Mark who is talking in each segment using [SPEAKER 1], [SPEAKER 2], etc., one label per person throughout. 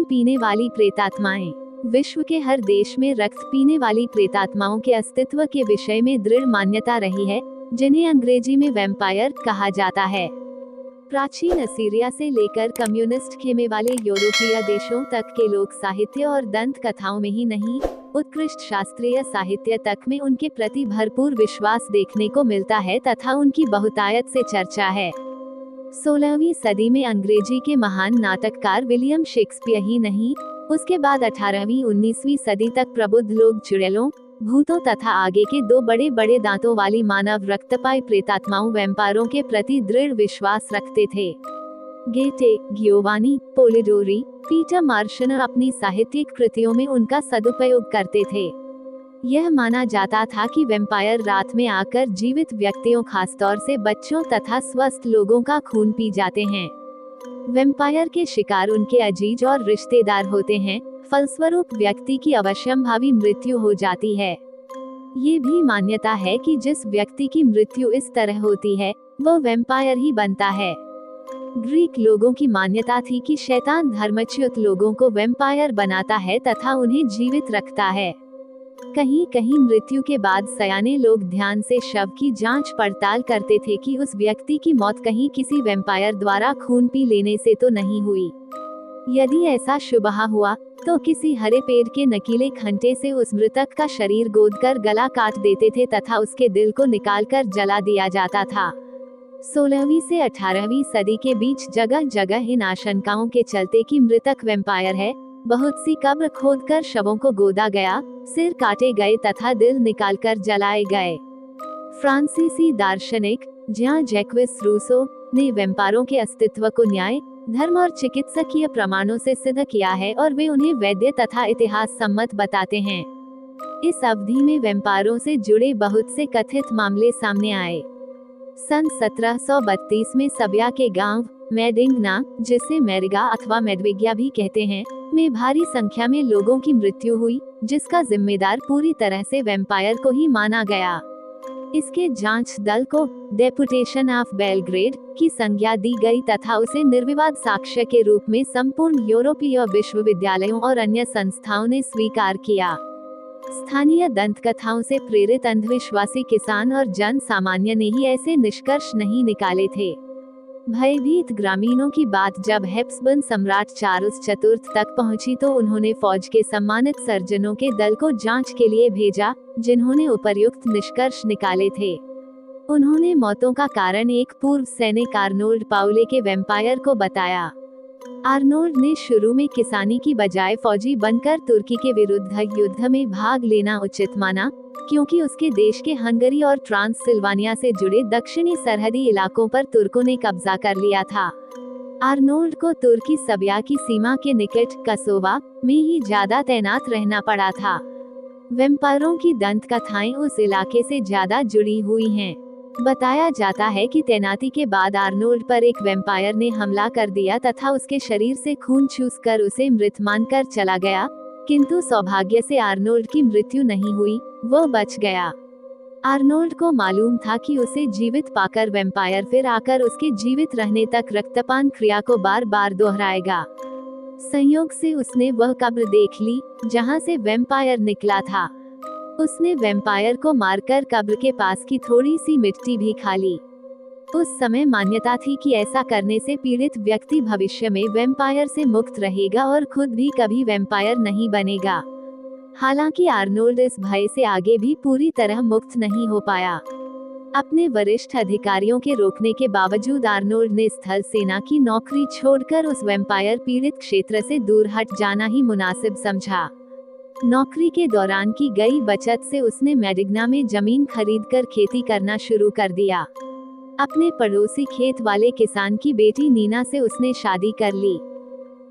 [SPEAKER 1] खून पीने वाली प्रेतात्माएं। विश्व के हर देश में रक्त पीने वाली प्रेतात्माओं के अस्तित्व के विषय में दृढ़ मान्यता रही है, जिन्हें अंग्रेजी में वैम्पायर कहा जाता है। प्राचीन असीरिया से लेकर कम्युनिस्ट खेमे वाले यूरोपीय देशों तक के लोक साहित्य और दंत कथाओं में ही नहीं, उत्कृष्ट शास्त्रीय साहित्य तक में उनके प्रति भरपूर विश्वास देखने को मिलता है तथा उनकी बहुतायत से चर्चा है। 16वीं सदी में अंग्रेजी के महान नाटककार विलियम शेक्सपियर ही नहीं, उसके बाद 18वीं 19वीं सदी तक प्रबुद्ध लोग चुड़ैलों, भूतों तथा आगे के दो बड़े बड़े दांतों वाली मानव रक्तपाई प्रेतात्माओं वैम्पायरों के प्रति दृढ़ विश्वास रखते थे। गेटे, गियोवानी, पोलिडोरी, पीटर मार्शनर अपनी साहित्यिक कृतियों में उनका सदुपयोग करते थे। यह माना जाता था कि वैम्पायर रात में आकर जीवित व्यक्तियों, खासतौर से बच्चों तथा स्वस्थ लोगों का खून पी जाते हैं। वैम्पायर के शिकार उनके अजीज और रिश्तेदार होते हैं, फलस्वरूप व्यक्ति की अवश्यंभावी मृत्यु हो जाती है। ये भी मान्यता है कि जिस व्यक्ति की मृत्यु इस तरह होती है, वह वैम्पायर ही बनता है। ग्रीक लोगों की मान्यता थी कि शैतान धर्मच्युत लोगों को वैम्पायर बनाता है तथा उन्हें जीवित रखता है। कहीं कहीं मृत्यु के बाद सयाने लोग ध्यान से शव की जांच पड़ताल करते थे कि उस व्यक्ति की मौत कहीं किसी वैम्पायर द्वारा खून पी लेने से तो नहीं हुई। यदि ऐसा शुभ हुआ तो किसी हरे पेड़ के नकीले खंटे से उस मृतक का शरीर गोदकर गला काट देते थे तथा उसके दिल को निकालकर जला दिया जाता था। 16वीं से 18वीं सदी के बीच जगह जगह इन आशंकाओं के चलते कि मृतक वैम्पायर है, बहुत सी कब्र खोदकर शवों को गोदा गया, सिर काटे गए तथा दिल निकालकर जलाए गए। फ्रांसीसी दार्शनिक जॉन जैक्विस रूसो ने वैम्पायरों के अस्तित्व को न्याय, धर्म और चिकित्सकीय प्रमाणों से सिद्ध किया है और वे उन्हें वैद्य तथा इतिहास सम्मत बताते हैं। इस अवधि में वैम्पायरों से जुड़े बहुत से कथित मामले सामने आए। सन 1732 में सबिया के गांव मेडिंगना, जिसे मेरिगा अथवा मेडविगिया भी कहते हैं, में भारी संख्या में लोगों की मृत्यु हुई, जिसका जिम्मेदार पूरी तरह से वैम्पायर को ही माना गया। इसके जांच दल को डेपुटेशन ऑफ बेलग्रेड की संज्ञा दी गई तथा उसे निर्विवाद साक्ष्य के रूप में संपूर्ण यूरोपीय विश्वविद्यालयों और अन्य संस्थाओं ने स्वीकार किया। स्थानीय दंतकथाओं से प्रेरित अंधविश्वासी किसान और जन सामान्य ने ही ऐसे निष्कर्ष नहीं निकाले थे। भयभीत ग्रामीणों की बात जब हैब्सबर्ग सम्राट चार्ल्स चतुर्थ तक पहुंची तो उन्होंने फौज के सम्मानित सर्जनों के दल को जांच के लिए भेजा, जिन्होंने उपर्युक्त निष्कर्ष निकाले थे। उन्होंने मौतों का कारण एक पूर्व सैनिक आर्नोल्ड पाउले के वैम्पायर को बताया। आर्नोल्ड ने शुरू में किसानी की बजाय फौजी बनकर तुर्की के विरुद्ध युद्ध में भाग लेना उचित माना, क्योंकि उसके देश के हंगरी और ट्रांससिल्वानिया से जुड़े दक्षिणी सरहदी इलाकों पर तुर्कों ने कब्जा कर लिया था। आर्नोल्ड को तुर्की सबिया की सीमा के निकट कसोवा में ही ज्यादा तैनात रहना पड़ा था। वैम्पायरों की दंत कथाएं उस इलाके से ज्यादा जुड़ी हुई हैं। बताया जाता है कि तैनाती के बाद आर्नोल्ड पर एक वैम्पायर ने हमला कर दिया तथा उसके शरीर से खून चूसकर उसे मृत मानकर चला गया, किंतु सौभाग्य से आर्नोल्ड की मृत्यु नहीं हुई, वो बच गया। आर्नोल्ड को मालूम था कि उसे जीवित पाकर वैम्पायर फिर आकर उसके जीवित रहने तक रक्तपान क्रिया को बार बार दोहराएगा। संयोग से उसने वह कब्र देख ली जहां से वैम्पायर निकला था। उसने वैम्पायर को मारकर कब्र के पास की थोड़ी सी मिट्टी भी खा ली। उस समय मान्यता थी कि ऐसा करने से पीड़ित व्यक्ति भविष्य में वैम्पायर से मुक्त रहेगा और खुद भी कभी वैम्पायर नहीं बनेगा। हालांकि आर्नोल्ड इस भय से आगे भी पूरी तरह मुक्त नहीं हो पाया। अपने वरिष्ठ अधिकारियों के रोकने के बावजूद आर्नोल्ड ने स्थल सेना की नौकरी छोड़कर उस वैम्पायर पीड़ित क्षेत्र से दूर हट जाना ही मुनासिब समझा। नौकरी के दौरान की गई बचत से उसने मेडिग्ना में जमीन खरीदकर खेती करना शुरू कर दिया। अपने पड़ोसी खेत वाले किसान की बेटी नीना से उसने शादी कर ली।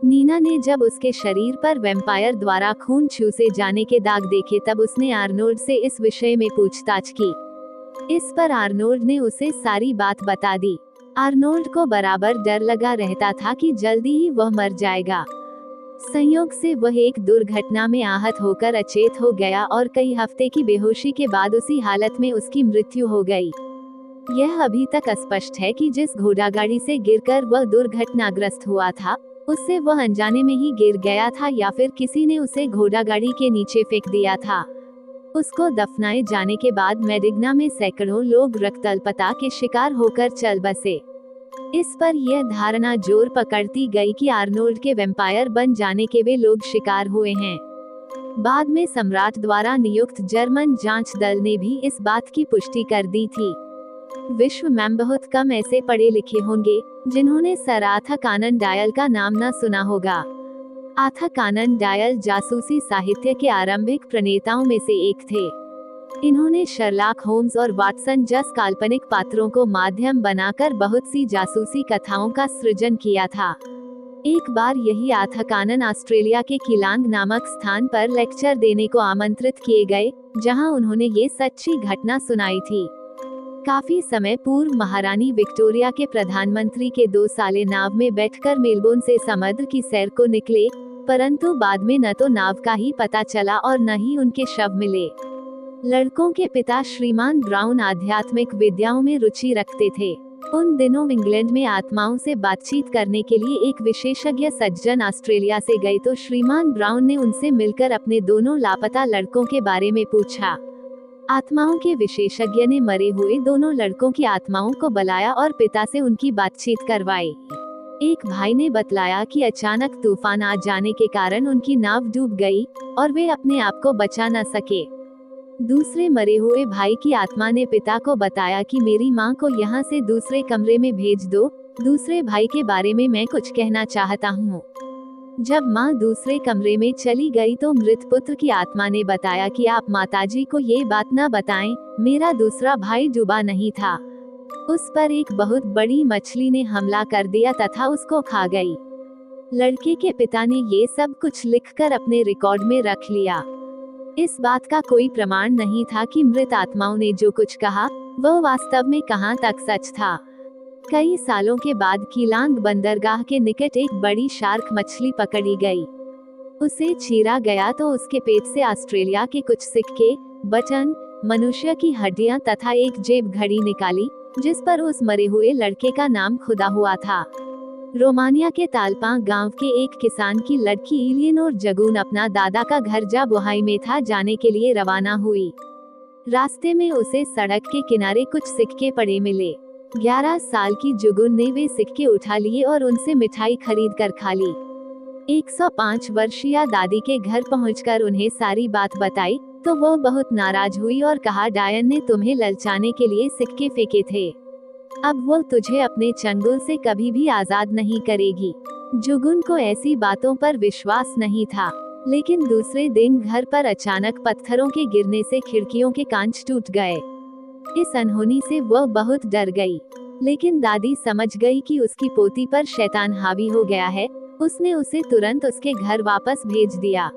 [SPEAKER 1] नीना ने जब उसके शरीर पर वैम्पायर द्वारा खून चूसे जाने के दाग देखे तब उसने आर्नोल्ड से इस विषय में पूछताछ की। इस पर आर्नोल्ड ने उसे सारी बात बता दी। आर्नोल्ड को बराबर डर लगा रहता था कि जल्दी ही वह मर जाएगा। संयोग से वह एक दुर्घटना में आहत होकर अचेत हो गया और कई हफ्ते की बेहोशी के बाद उसी हालत में उसकी मृत्यु हो गई। यह अभी तक अस्पष्ट है कि जिस घोड़ागाड़ी से गिरकर वह दुर्घटनाग्रस्त हुआ था, उससे वह अनजाने में ही गिर गया था या फिर किसी ने उसे घोड़ा गाड़ी के नीचे फेंक दिया था। उसको दफनाए जाने के बाद मेडिग्ना में सैकड़ों लोग रक्तअल्पता के शिकार होकर चल बसे। इस पर यह धारणा जोर पकड़ती गई कि आर्नोल्ड के वैम्पायर बन जाने के वे लोग शिकार हुए हैं। बाद में सम्राट द्वारा नियुक्त जर्मन जांच दल ने भी इस बात की पुष्टि कर दी थी। विश्व में बहुत कम ऐसे पढ़े लिखे होंगे जिन्होंने सर आर्थर कॉनन डॉयल का नाम न सुना होगा। आर्थर कॉनन डॉयल जासूसी साहित्य के आरंभिक प्रणेताओं में से एक थे। इन्होंने शर्लॉक होम्स और वाटसन जैसे काल्पनिक पात्रों को माध्यम बनाकर बहुत सी जासूसी कथाओं का सृजन किया था। एक बार यही आर्थर कॉनन ऑस्ट्रेलिया के किलांग नामक स्थान पर लेक्चर देने को आमंत्रित किए गए, जहां उन्होंने ये सच्ची घटना सुनाई थी। काफी समय पूर्व महारानी विक्टोरिया के प्रधानमंत्री के 2 साले नाव में बैठकर मेलबोर्न से समुद्र की सैर को निकले, परंतु बाद में न तो नाव का ही पता चला और न ही उनके शव मिले। लड़कों के पिता श्रीमान ब्राउन आध्यात्मिक विद्याओं में रुचि रखते थे। उन दिनों इंग्लैंड में आत्माओं से बातचीत करने के लिए एक विशेषज्ञ सज्जन ऑस्ट्रेलिया से गए तो श्रीमान ब्राउन ने उनसे मिलकर अपने दोनों लापता लड़कों के बारे में पूछा। आत्माओं के विशेषज्ञ ने मरे हुए दोनों लड़कों की आत्माओं को बुलाया और पिता से उनकी बातचीत करवाई। एक भाई ने बतलाया कि अचानक तूफान आ जाने के कारण उनकी नाव डूब गई और वे अपने आप को बचा न सके। दूसरे मरे हुए भाई की आत्मा ने पिता को बताया कि मेरी माँ को यहाँ से दूसरे कमरे में भेज दो, दूसरे भाई के बारे में मैं कुछ कहना चाहता हूँ। जब माँ दूसरे कमरे में चली गई तो मृत पुत्र की आत्मा ने बताया कि आप माताजी को ये बात न बताएं, मेरा दूसरा भाई डूबा नहीं था। उस पर एक बहुत बड़ी मछली ने हमला कर दिया तथा उसको खा गई। लड़के के पिता ने ये सब कुछ लिखकर अपने रिकॉर्ड में रख लिया। इस बात का कोई प्रमाण नहीं था कि मृत आत्माओं ने जो कुछ कहा वह वास्तव में कहां तक सच था। कई सालों के बाद कीलांग बंदरगाह के निकट एक बड़ी शार्क मछली पकड़ी गई। उसे चीरा गया तो उसके पेट से ऑस्ट्रेलिया के कुछ सिक्के, बटन, मनुष्य की हड्डियां तथा एक जेब घड़ी निकाली, जिस पर उस मरे हुए लड़के का नाम खुदा हुआ था। रोमानिया के तालपा गांव के एक किसान की लड़की इलियनोर जगून अपना दादा का घर जा बुहाई में था जाने के लिए रवाना हुई। रास्ते में उसे सड़क के किनारे कुछ सिक्के पड़े मिले। 11 साल की जुगुन ने वे सिक्के उठा लिए और उनसे मिठाई खरीद कर खा ली। 105 वर्षीय दादी के घर पहुंचकर उन्हें सारी बात बताई तो वो बहुत नाराज हुई और कहा, डायन ने तुम्हें ललचाने के लिए सिक्के फेंके थे, अब वो तुझे अपने चंगुल से कभी भी आजाद नहीं करेगी। जुगुन को ऐसी बातों पर विश्वास नहीं था, लेकिन दूसरे दिन घर पर अचानक पत्थरों के गिरने से खिड़कियों के कांच टूट गए। इस अनहोनी से वह बहुत डर गई, लेकिन दादी समझ गई कि उसकी पोती पर शैतान हावी हो गया है। उसने उसे तुरंत उसके घर वापस भेज दिया,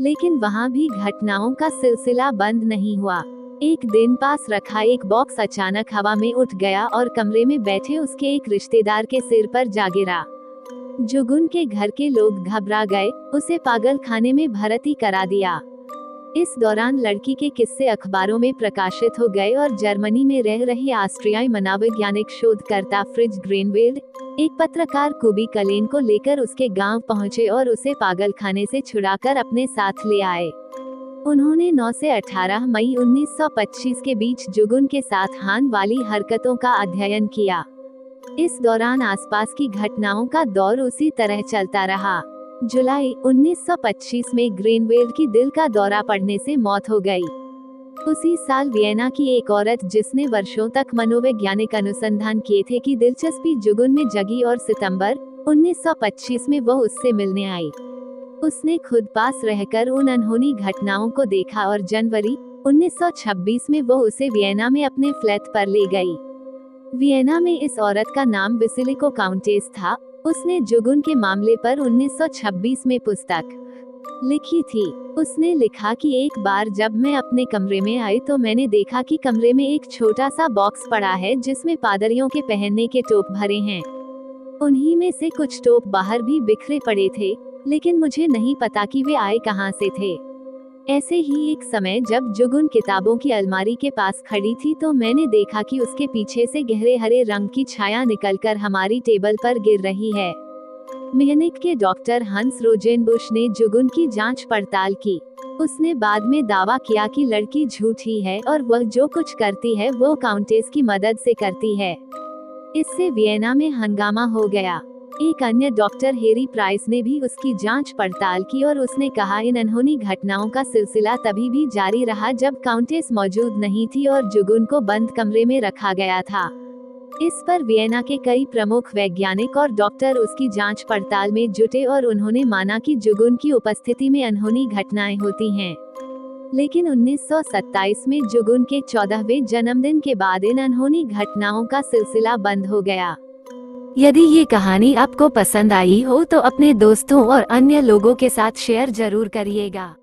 [SPEAKER 1] लेकिन वहाँ भी घटनाओं का सिलसिला बंद नहीं हुआ। एक दिन पास रखा एक बॉक्स अचानक हवा में उठ गया और कमरे में बैठे उसके एक रिश्तेदार के सिर पर जा गिरा। जुगुन के घर के लोग घबरा गए, उसे पागल खाने में भर्ती करा दिया। इस दौरान लड़की के किस्से अखबारों में प्रकाशित हो गए और जर्मनी में रह रहे ऑस्ट्रियाई मनोवैज्ञानिक शोधकर्ता फ्रिज ग्रेनवेल्ड एक पत्रकार कुबी कलेन को लेकर उसके गांव पहुंचे और उसे पागल खाने से छुड़ाकर अपने साथ ले आए। उन्होंने 9 से 18 मई 1925 के बीच जुगुन के साथ हान वाली हरकतों का अध्ययन किया। इस दौरान आसपास की घटनाओं का दौर उसी तरह चलता रहा। जुलाई 1925 में ग्रेनवेल्ड की दिल का दौरा पड़ने से मौत हो गई। उसी साल वियना की एक औरत जिसने वर्षों तक मनोवैज्ञानिक अनुसंधान किए थे की दिलचस्पी जुगुन में जगी और सितंबर 1925 में वह उससे मिलने आई। उसने खुद पास रहकर उन अनहोनी घटनाओं को देखा और जनवरी 1926 में वो उसे वियना में अपने फ्लैट पर ले गई। वियना में इस औरत का नाम बेसिलिको काउंटेस था। उसने जुगुन के मामले पर 1926 में पुस्तक लिखी थी। उसने लिखा कि एक बार जब मैं अपने कमरे में आई तो मैंने देखा कि कमरे में एक छोटा सा बॉक्स पड़ा है जिसमें पादरियों के पहनने के टोप भरे हैं। उन्हीं में से कुछ टोप बाहर भी बिखरे पड़े थे, लेकिन मुझे नहीं पता कि वे आए कहां से थे। ऐसे ही एक समय जब जुगुन किताबों की अलमारी के पास खड़ी थी तो मैंने देखा कि उसके पीछे से गहरे हरे रंग की छाया निकलकर हमारी टेबल पर गिर रही है। म्यूनिख के डॉक्टर हंस रोजेनबुश ने जुगुन की जांच पड़ताल की। उसने बाद में दावा किया कि लड़की झूठी है और वह जो कुछ करती है वो काउंटेस की मदद से करती है। इससे वियना में हंगामा हो गया। एक अन्य डॉक्टर हेरी प्राइस ने भी उसकी जांच पड़ताल की और उसने कहा इन अनहोनी घटनाओं का सिलसिला तभी भी जारी रहा जब काउंटेस मौजूद नहीं थी और जुगुन को बंद कमरे में रखा गया था। इस पर वियना के कई प्रमुख वैज्ञानिक और डॉक्टर उसकी जांच पड़ताल में जुटे और उन्होंने माना कि जुगुन की उपस्थिति में अनहोनी घटनाएं होती हैं। लेकिन 1927 में जुगुन के 14वें जन्मदिन के बाद इन अनहोनी घटनाओं का सिलसिला बंद हो गया।
[SPEAKER 2] यदि ये कहानी आपको पसंद आई हो तो अपने दोस्तों और अन्य लोगों के साथ शेयर जरूर करिएगा।